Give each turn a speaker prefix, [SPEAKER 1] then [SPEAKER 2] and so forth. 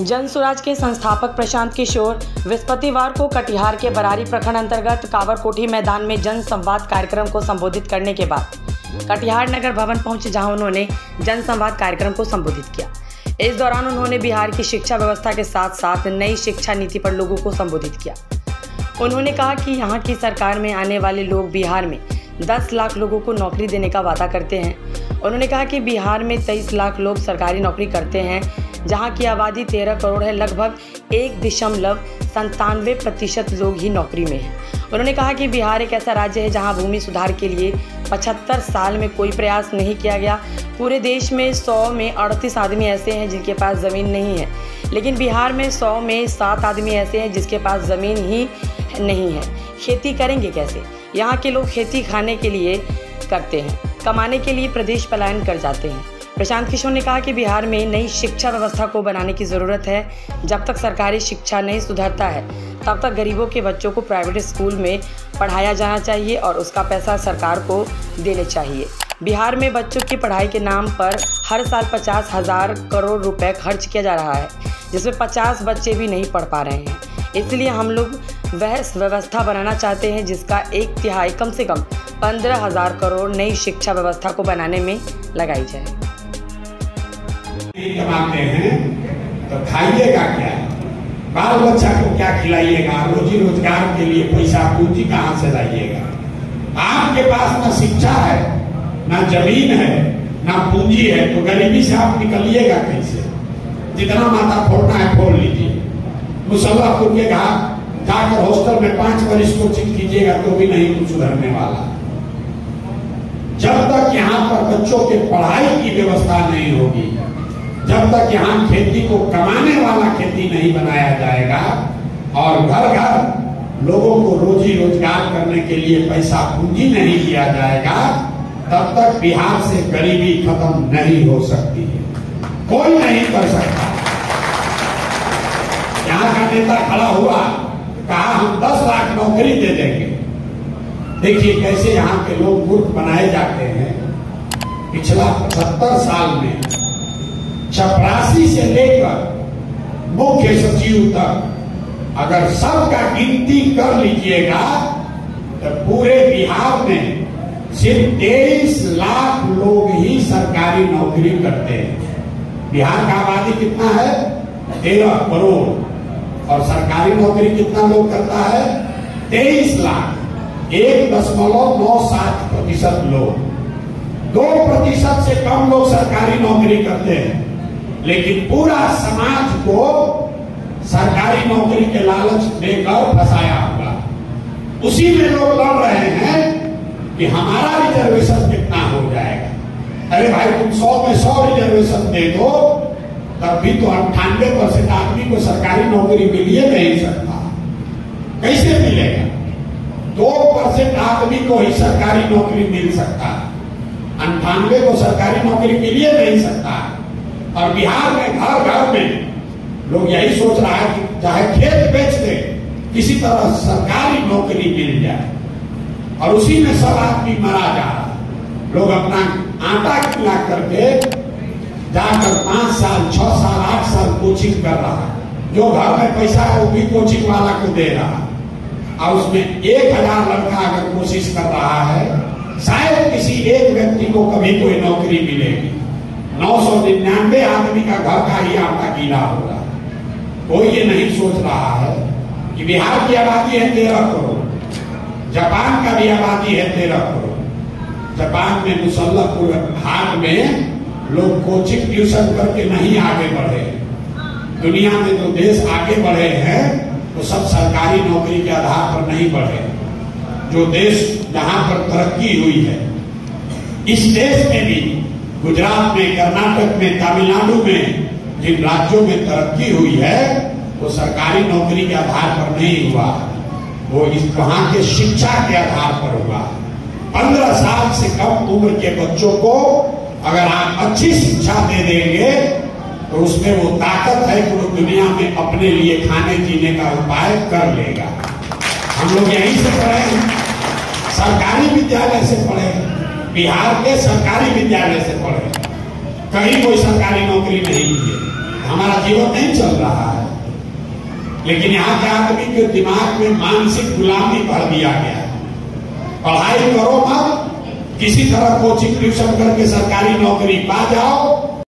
[SPEAKER 1] जन स्वराज के संस्थापक प्रशांत किशोर बृहस्पतिवार को कटिहार के बरारी प्रखंड अंतर्गत कावरकोठी मैदान में जन संवाद कार्यक्रम को संबोधित करने के बाद कटिहार नगर भवन पहुंचे, जहां उन्होंने जन संवाद कार्यक्रम को संबोधित किया। इस दौरान उन्होंने बिहार की शिक्षा व्यवस्था के साथ साथ नई शिक्षा नीति पर लोगों को संबोधित किया। उन्होंने कहा कि यहाँ की सरकार में आने वाले लोग बिहार में 10 लाख लोगों को नौकरी देने का वादा करते हैं। उन्होंने कहा कि बिहार में 23 लाख लोग सरकारी नौकरी करते हैं, जहां की आबादी 13 करोड़ है। लगभग 1.97% लोग ही नौकरी में हैं। उन्होंने कहा कि बिहार एक ऐसा राज्य है जहां भूमि सुधार के लिए 75 साल में कोई प्रयास नहीं किया गया। पूरे देश में 100 में 38 आदमी ऐसे हैं जिनके पास ज़मीन नहीं है, लेकिन बिहार में 100 में 7 आदमी ऐसे हैं जिसके पास ज़मीन ही नहीं है। खेती करेंगे कैसे? यहाँ के लोग खेती खाने के लिए करते हैं, कमाने के लिए प्रदेश पलायन कर जाते हैं। प्रशांत किशोर ने कहा कि बिहार में नई शिक्षा व्यवस्था को बनाने की ज़रूरत है। जब तक सरकारी शिक्षा नहीं सुधरता है, तब तक गरीबों के बच्चों को प्राइवेट स्कूल में पढ़ाया जाना चाहिए और उसका पैसा सरकार को देने चाहिए। बिहार में बच्चों की पढ़ाई के नाम पर हर साल 50,000 करोड़ रुपए खर्च किया जा रहा है, जिसमें 50 बच्चे भी नहीं पढ़ पा रहे हैं। इसलिए हम लोग वह व्यवस्था बनाना चाहते हैं जिसका 1/3 कम से कम 15,000 करोड़ नई शिक्षा व्यवस्था को बनाने में लगाई जाए।
[SPEAKER 2] कमाते हैं तो खाइएगा क्या, बाल बच्चा को क्या खिलाइएगा, रोजी रोजगार के लिए पैसा पूंजी कहाँ से लाइएगा? आपके पास ना शिक्षा है, ना जमीन है, ना पूंजी है, तो गरीबी से आप निकलिएगा कैसे? जितना माथा फोड़ना है फोड़ लीजिए। मुसल्लापुर के घाट जाकर हॉस्टल में 5 वर्ष कोचिंग कीजिएगा तो भी नहीं कुछ सुधरने वाला। जब तक यहाँ पर बच्चों के पढ़ाई की व्यवस्था नहीं होगी, जब तक यहाँ खेती को कमाने वाला खेती नहीं बनाया जाएगा और घर घर लोगों को रोजी रोजगार करने के लिए पैसा पूंजी नहीं दिया जाएगा, तब तक बिहार से गरीबी खत्म नहीं हो सकती है। कोई नहीं कर सकता। यहाँ का नेता खड़ा हुआ, कहा हम 10 लाख नौकरी दे देंगे। देखिए कैसे यहाँ के लोग मूर्ख बनाए जाते हैं। पिछला 75 साल में चपरासी से लेकर मुख्य सचिव तक अगर सबका गिनती कर लीजिएगा तो पूरे बिहार में सिर्फ 23 लाख लोग ही सरकारी नौकरी करते हैं। बिहार का आबादी कितना है? 13 करोड़। और सरकारी नौकरी कितना लोग करता है? 23 लाख। 1.97% लोग, 2% से कम लोग सरकारी नौकरी करते हैं। लेकिन पूरा समाज को सरकारी नौकरी के लालच देकर फंसाया हुआ। उसी में लोग लड़ रहे हैं कि हमारा रिजर्वेशन कितना हो जाएगा। अरे भाई तुम 100 में 100 रिजर्वेशन दे दो, तब भी तो 98% आदमी को सरकारी नौकरी मिल ही नहीं सकता। कैसे मिलेगा? 2% आदमी को ही सरकारी नौकरी मिल सकता है, 98 को सरकारी नौकरी मिल ही नहीं सकता। और बिहार में घर घर में लोग यही सोच रहा है कि चाहे खेत बेच दे, किसी तरह सरकारी नौकरी मिल जाए, और उसी में सब आदमी मरा जा रहा है। लोग अपना आटा खिला करके जाकर 5 साल 6 साल 8 साल कोचिंग कर रहा है। जो घर में पैसा है वो भी कोचिंग वाला को दे रहा है, और उसमें 1000 लड़का अगर कोशिश कर रहा है, शायद किसी एक व्यक्ति को कभी कोई नौकरी मिलेगी। 999 आदमी का घर का ही आटा गीला होगा। कोई ये नहीं सोच रहा है कि बिहार की आबादी है 13 करोड़, जापान का भी आबादी है 13 करोड़। जापान में मुसल्लापुर हाट में लोग कोचिंग ट्यूशन करके नहीं आगे बढ़े। दुनिया में जो देश आगे बढ़े हैं वो सब सरकारी नौकरी के आधार पर नहीं बढ़े। जो देश जहां पर तरक्की हुई है, इस देश में भी गुजरात में, कर्नाटक में, तमिलनाडु में जिन राज्यों में तरक्की हुई है वो सरकारी नौकरी के आधार पर नहीं हुआ, वो इस वहां के शिक्षा के आधार पर हुआ। 15 साल से कम उम्र के बच्चों को अगर आप अच्छी शिक्षा दे देंगे तो उसमें वो ताकत है कि वो दुनिया में अपने लिए खाने जीने का उपाय कर लेगा। हम लोग यहीं से पढ़े, सरकारी विद्यालय से पढ़े, बिहार के सरकारी विद्यालय से पढ़े, कहीं कोई सरकारी नौकरी नहीं की है। हमारा जीवन नहीं चल रहा है। लेकिन यहाँ के आदमी के दिमाग में मानसिक गुलामी भर दिया गया है। पढ़ाई करो मत, किसी तरह कोचिंग ट्यूशन करके सरकारी नौकरी पा जाओ,